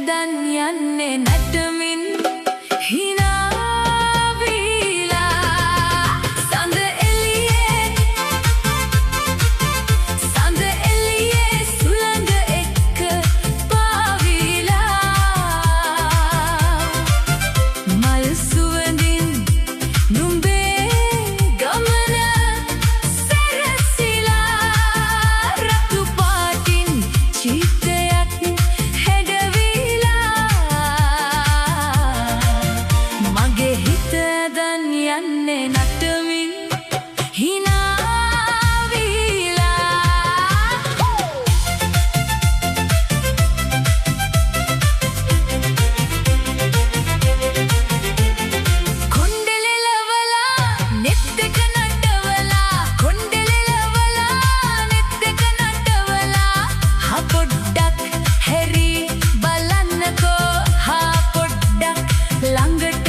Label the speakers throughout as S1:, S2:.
S1: ඇදන් යන්නේ නැටමින් හිනාවීලා සඳ එළියේ සුළඟ එක්ක පාවීලා මල් සුවඳින් නුඹේ ගමන සැරසිලා රතු පාටින් චිත්තයක් මගේ හිත ඇදන් යන්නේ නටමින් හිනාවීලා කොණ්ඩෙලවලා නෙත් දෙක නටවලා කොණ්ඩෙලවලා නෙත් දෙක නටවලා හා පොඩ්ඩක් හැරි බලන්නකෝ හා පොඩ්ඩක් ළඟට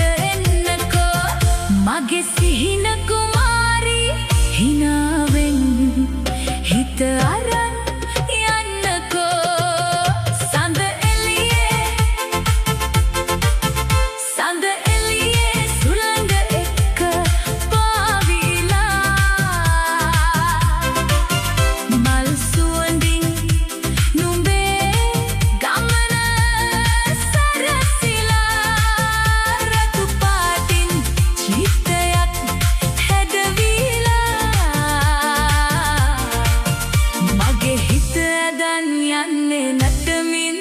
S1: මගේ සිහින කුමාරී හිනාවෙන් හිත අරන් යන්නකෝ සඳ එළියේ සුළඟ එක්ක පාවීලා මල් සුවඳින් නුඹේ ගමන සැරසිලා රතු පාටින් චිත්තයක් මගේ හිත ඇදන් යන්නේ නටමින්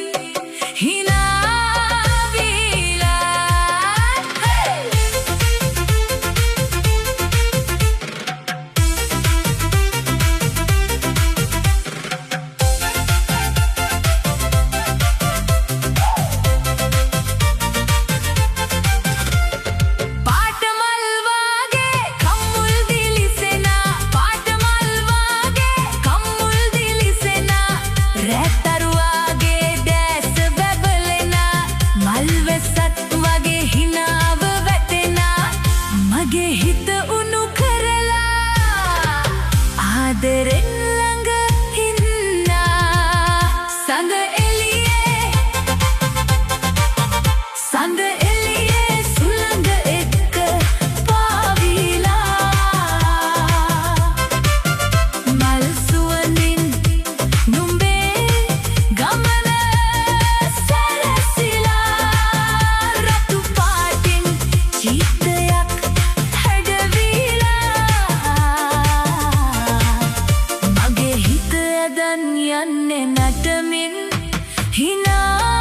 S1: මගේ හිත උණු කරලා ආදරෙන් ළඟ ඉන්නා සඳ එළියේ සුළඟ එක්ක පාවීලා මල් සුවඳින් නුඹේ ගමන සැරසිලා රතු පාටින් චිත්තයක් යන්නේ නටමින් හිනා